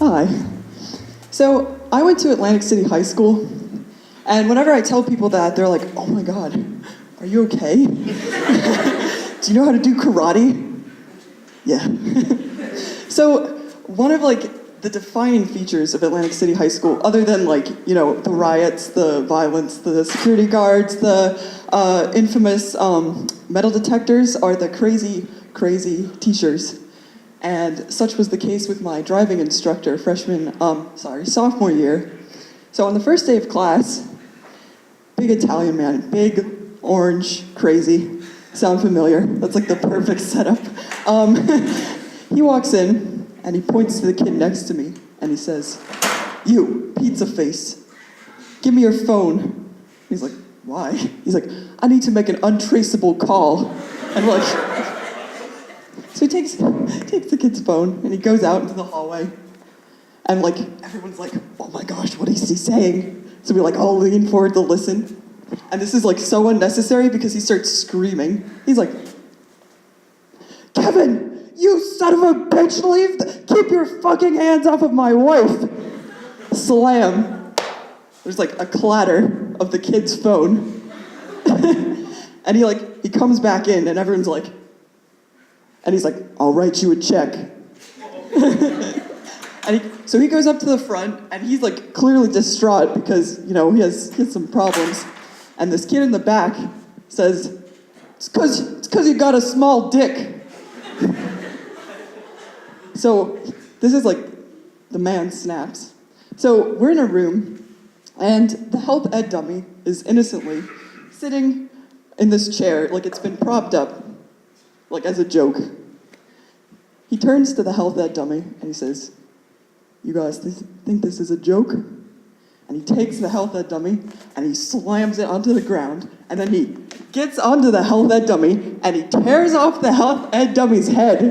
Hi. So I went to Atlantic City High School, and whenever I tell people that, they're like, "Oh my God, are you okay? Do you know how to do karate?" Yeah. So one of the defining features of Atlantic City High School, other than the riots, the violence, the security guards, the infamous metal detectors, are the crazy teachers. And such was the case with my driving instructor, sophomore year. So on the first day of class, big Italian man, big, orange, crazy. Sound familiar? That's like the perfect setup. He walks in and he points to the kid next to me and he says, "You, pizza face, give me your phone." He's like, "Why?" He's like, "I need to make an untraceable call." And we're like, so he takes the kid's phone and he goes out into the hallway. And everyone's like, "Oh my gosh, what is he saying?" So we all lean forward to listen. And this is so unnecessary because he starts screaming. He's like, "Kevin, you son of a bitch, keep your fucking hands off of my wife." Slam. There's a clatter of the kid's phone. And he comes back in and everyone's like, and he's like, "I'll write you a check." So he goes up to the front, and he's clearly distraught because he has some problems. And this kid in the back says, "It's because you got a small dick." So this is the man snaps. So we're in a room, and the health ed dummy is innocently sitting in this chair, it's been propped up, as a joke. He turns to the health ed dummy and he says, "You guys think this is a joke?" And he takes the health ed dummy and he slams it onto the ground, and then he gets onto the health ed dummy and he tears off the health ed dummy's head.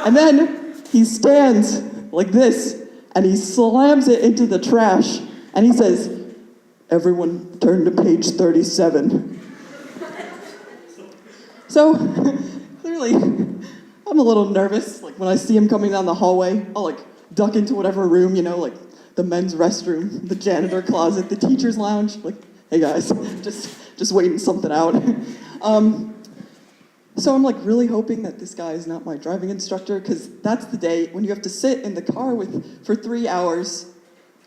And then he stands like this and he slams it into the trash and he says, "Everyone turn to page 37. So, clearly, I'm a little nervous. When I see him coming down the hallway, I'll duck into whatever room, the men's restroom, the janitor closet, the teacher's lounge. "Hey guys, just waiting something out." So I'm really hoping that this guy is not my driving instructor, because that's the day when you have to sit in the car for 3 hours,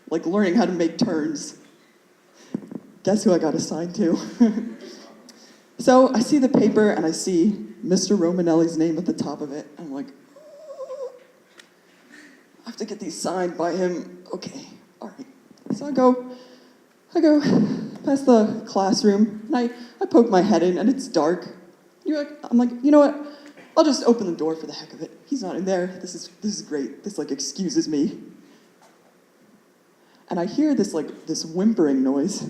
learning how to make turns. Guess who I got assigned to? So I see the paper and I see Mr. Romanelli's name at the top of it. I'm like, I have to get these signed by him. Okay, all right. So I go past the classroom and I poke my head in and it's dark. I'm like, you know what? I'll just open the door for the heck of it. He's not in there. This is great. This excuses me. And I hear this whimpering noise.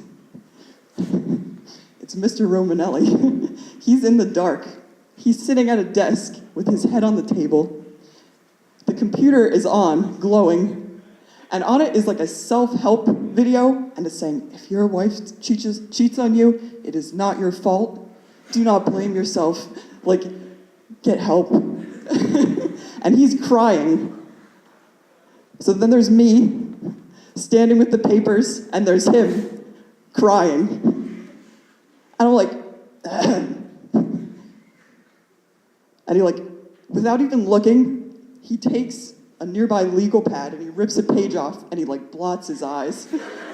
It's Mr. Romanelli. He's in the dark. He's sitting at a desk with his head on the table. The computer is on, glowing, and on it is a self-help video, and it's saying, "If your wife cheats on you, it is not your fault. Do not blame yourself. Get help." And he's crying. So then there's me, standing with the papers, and there's him, crying. And I'm like, and he without even looking, he takes a nearby legal pad and he rips a page off and he blots his eyes.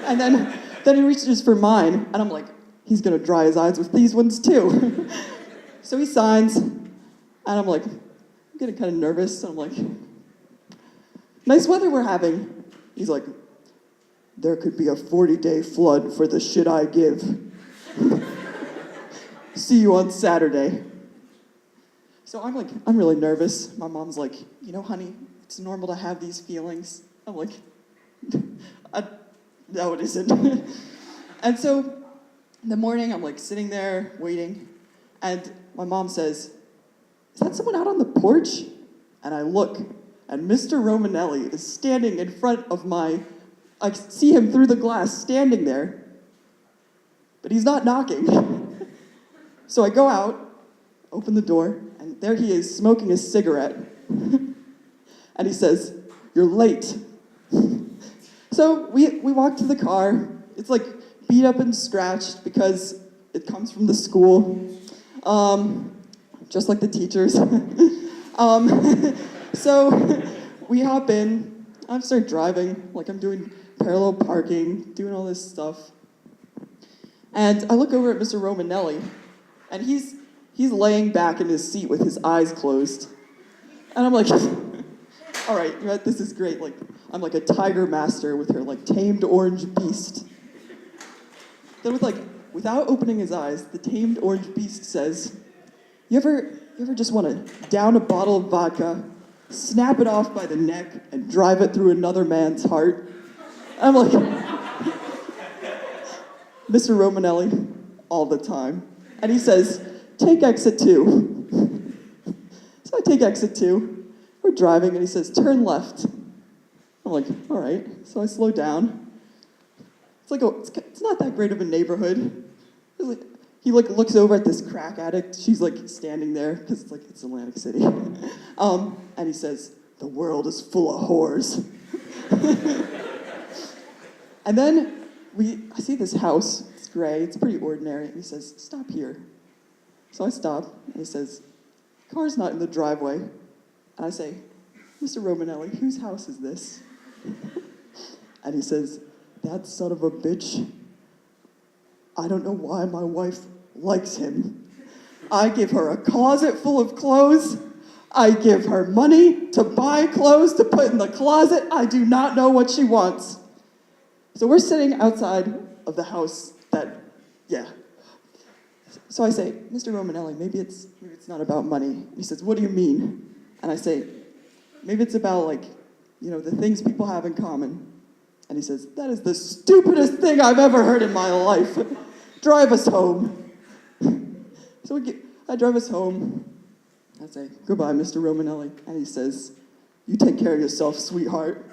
And then he reaches for mine and I'm like, he's gonna dry his eyes with these ones too. So he signs and I'm getting kind of nervous. And I'm like, "Nice weather we're having." He's like, "There could be a 40-day flood for the shit I give. See you on Saturday." So I'm really nervous. My mom's like, "Honey, it's normal to have these feelings." I'm like, "No, it isn't." And so in the morning, I'm sitting there waiting, and my mom says, "Is that someone out on the porch?" And I look, and Mr. Romanelli is standing in front of I see him through the glass standing there, but he's not knocking. So I go out, open the door, and there he is smoking a cigarette. And he says, "You're late." So we walk to the car. It's like beat up and scratched because it comes from the school, just like the teachers. So we hop in. I start driving, like I'm doing parallel parking, doing all this stuff. And I look over at Mr. Romanelli, and he's laying back in his seat with his eyes closed. And I'm like, all right, you know what, this is great. Like, I'm like a tiger master with her like tamed orange beast. Then without opening his eyes, the tamed orange beast says, you ever just want to down a bottle of vodka, snap it off by the neck, and drive it through another man's heart? I'm like, Mr. Romanelli, all the time. And he says, take exit 2. So I take exit 2. We're driving, and he says, turn left. I'm like, all right. So I slow down. It's not that great of a neighborhood. He looks over at this crack addict. She's like standing there because it's Atlantic City. And he says, the world is full of whores. And then I see this house. It's gray. It's pretty ordinary. And he says, stop here. So I stop, and he says, car's not in the driveway. And I say, Mr. Romanelli, whose house is this? And he says, that son of a bitch, I don't know why my wife likes him. I give her a closet full of clothes. I give her money to buy clothes to put in the closet. I do not know what she wants. So we're sitting outside of the house So I say, Mr. Romanelli, maybe it's not about money. And he says, what do you mean? And I say, maybe it's about the things people have in common. And he says, that is the stupidest thing I've ever heard in my life. Drive us home. So I drive us home. I say, goodbye, Mr. Romanelli. And he says, you take care of yourself, sweetheart.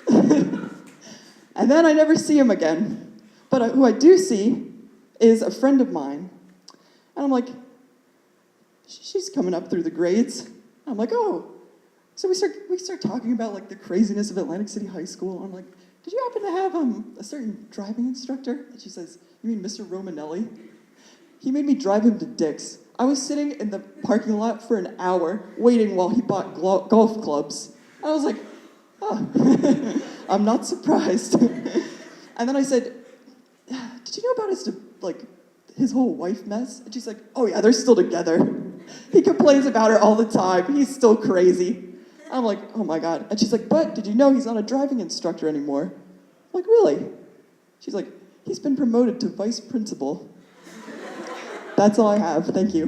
And then I never see him again. But who I do see is a friend of mine. And I'm like, she's coming up through the grades. I'm like, oh. So we start talking about the craziness of Atlantic City High School. I'm like, did you happen to have a certain driving instructor? And she says, you mean Mr. Romanelli? He made me drive him to Dick's. I was sitting in the parking lot for an hour waiting while he bought golf clubs. I was like, oh, I'm not surprised. And then I said, did you know about his whole wife mess? And she's like, oh yeah, they're still together. He complains about her all the time. He's still crazy. I'm like, oh my God. And she's like, but did you know he's not a driving instructor anymore? I'm like, really? She's like, he's been promoted to vice principal. That's all I have. Thank you.